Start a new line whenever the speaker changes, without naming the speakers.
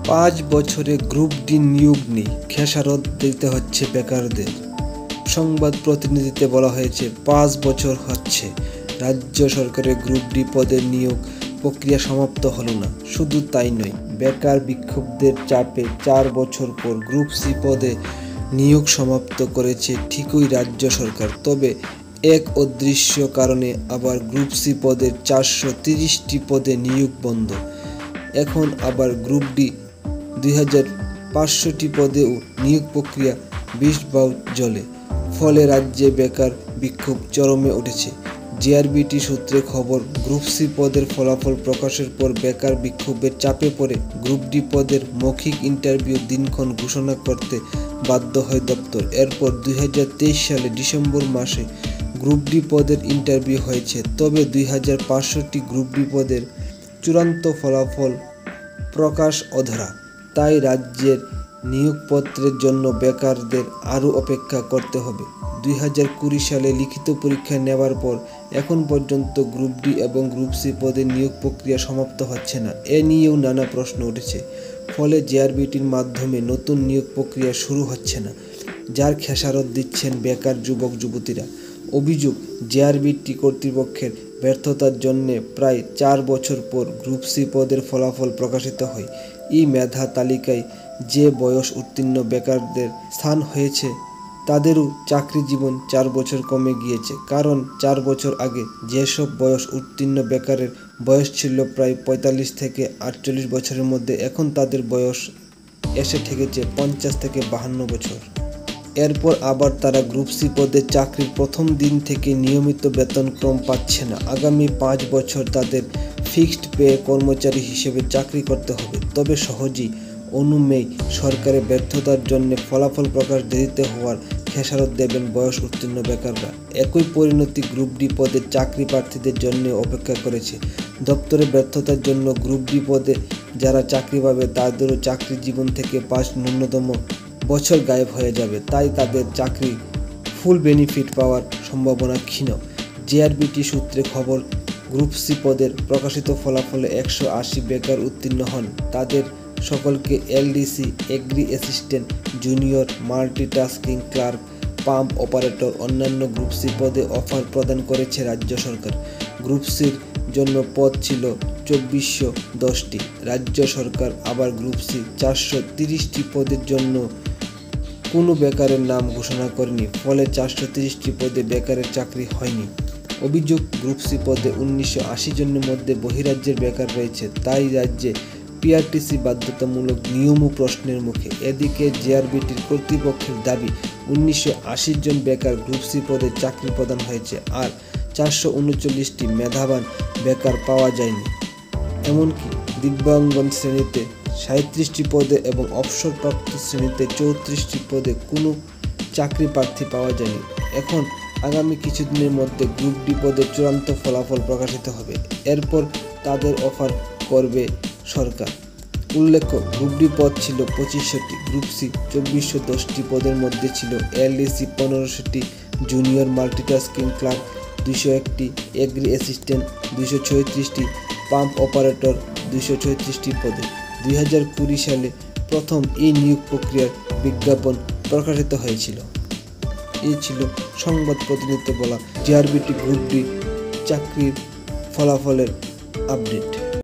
5 বছরে group D নিয়োগ নেই, খেসারত দিতে হচ্ছে বেকারদের। সংবাদ প্রতিনিধিতে বলা হয়েছে 5 বছর হচ্ছে রাজ্য সরকারের গ্রুপ ডি পদের নিয়োগ প্রক্রিয়া সমাপ্ত হলো না। শুধু তাই নয়, বেকার বিক্ষোভদের চাপে 4 বছর পর গ্রুপ সি পদে নিয়োগ সমাপ্ত করেছে ঠিকই রাজ্য সরকার। তবে এক অদৃশ্য কারণে আবার গ্রুপ সি পদের 430টি পদে নিয়োগ বন্ধ। এখন আবার গ্রুপ ডি 2500টি পদেও নিয়োগ প্রক্রিয়া বিষবাউ জলে। ফলে রাজ্যে বেকার বিক্ষোভ চরমে উঠেছে। জিআরবিটি সূত্রে খবর, গ্রুপ সি পদের ফলাফল প্রকাশের পর বেকার বিক্ষোভের চাপে পড়ে গ্রুপ ডি পদের মৌখিক ইন্টারভিউ দিনক্ষণ ঘোষণা করতে বাধ্য হয় দপ্তর। এরপর 2023 সালে ডিসেম্বর মাসে গ্রুপ ডি পদের ইন্টারভিউ হয়েছে। তবে 2500টি গ্রুপ ডি পদের চূড়ান্ত ফলাফল প্রকাশ অধরা। তাই রাজ্যের নিয়োগপত্রের জন্য বেকারদের আরও অপেক্ষা করতে হবে। 2020 সালে লিখিত পরীক্ষা নেওয়ার পর এখন পর্যন্ত গ্রুপ ডি এবং গ্রুপ সি পদের নিয়োগ প্রক্রিয়া সমাপ্ত হচ্ছে না। এ নিয়েও নানা প্রশ্ন উঠেছে। ফলে জিআরবিটির মাধ্যমে নতুন নিয়োগ প্রক্রিয়া শুরু হচ্ছে না, যার খেসারত দিচ্ছেন বেকার যুবক যুবতীরা। অভিযোগ, জিআরবিটি কর্তৃপক্ষের ব্যর্থতার জন্য প্রায় 4 বছর পর গ্রুপ সি পদের ফলাফল প্রকাশিত হয়। এই মেধা তালিকায় যে বয়স উত্তীর্ণ বেকারদের স্থান হয়েছে, তাদেরও চাকরি জীবন 4 বছর কমে গিয়েছে। কারণ 4 বছর আগে যেসব বয়স উত্তীর্ণ বেকারের বয়স ছিল প্রায় 45 থেকে 48 বছরের মধ্যে, এখন তাদের বয়স এসে ঠেকেছে 50 থেকে 52 বছর। এরপর আবার তারা গ্রুপ সি পদে চাকরির প্রথম দিন থেকে নিয়মিত বেতনক্রম পাচ্ছে না। আগামী 5 বছর তাদের ফিক্সড পে কর্মচারী হিসেবে চাকরি করতে হবে। তবে সহজেই অনুমেয় সরকারের ব্যর্থতার জন্য ফলাফল প্রকাশ দেরিতে হওয়ার খেসারত দেবেন বয়স উত্তীর্ণ বেকাররা। একই পরিণতি গ্রুপ ডি পদের চাকরি প্রার্থীদের জন্য অপেক্ষা করেছে। দপ্তরের ব্যর্থতার জন্য গ্রুপ ডি পদে যারা চাকরি পাবে, তাদেরও চাকরি জীবন থেকে 5 ন্যূনতম বছর গায়েব হয়ে যাবে। তাই তাদের চাকরি ফুল বেনিফিট পাওয়ার সম্ভাবনা ক্ষীণ। জিআরবিটি সূত্রে খবর, গ্রুপ সি পদের প্রকাশিত ফলাফলে 180 বেকার উত্তীর্ণ হন। তাদের সকলকে LDC, agri assistant, junior multitasking clerk, pump operator, অন্যান্য গ্রুপ সি পদে অফার প্রদান করেছে রাজ্য সরকার। গ্রুপ সির জন্য পদ ছিল 2410টি। রাজ্য সরকার আবার গ্রুপ সি 430টি পদের জন্য কোনো বেকারের নাম ঘোষণা করেনি। ফলে 430টি পদে বেকারের চাকরি হয়নি। অভিযোগ, গ্রুপ সি পদে 1980 জনের মধ্যে বহিরাজ্যের বেকার রয়েছে। তাই রাজ্যে পিআরটিসি বাধ্যতামূলক নিয়মও প্রশ্নের মুখে। এদিকে জিআরবিটির কর্তৃপক্ষের দাবি, 1980 জন বেকার গ্রুপ সি পদে চাকরি প্রদান হয়েছে, আর 439টি মেধাবান বেকার পাওয়া যায়নি। এমনকি দিব্যাঙ্গন শ্রেণীতে 37টি পদে এবং অবসরপ্রাপ্ত শ্রেণীতে 34টি পদে কোনো চাকরি প্রার্থী পাওয়া যায়নি। এখন আগামী কিছুদিনের মধ্যে গ্রুপ ডি পদের চূড়ান্ত ফলাফল প্রকাশিত হবে। এরপর তাদের অফার করবে সরকার। উল্লেখ্য, গ্রুপ ডি পদ ছিল 2500টি, গ্রুপ সি 2410টি পদের মধ্যে ছিল এলডিসি 1500টি, জুনিয়র মাল্টিটাস্কিং ক্লার্ক 201টি, এগ্রি অ্যাসিস্ট্যান্ট 236টি, পাম্প অপারেটর 236টি পদে। 2020 সালে প্রথম এই নিয়োগ প্রক্রিয়ার বিজ্ঞাপন প্রকাশিত হয়েছিল। এই ছিল সংবাদ প্রতিনিধিতে বলা জিআরবিটি গ্রুপ ডি চাকরির ফলাফলের আপডেট।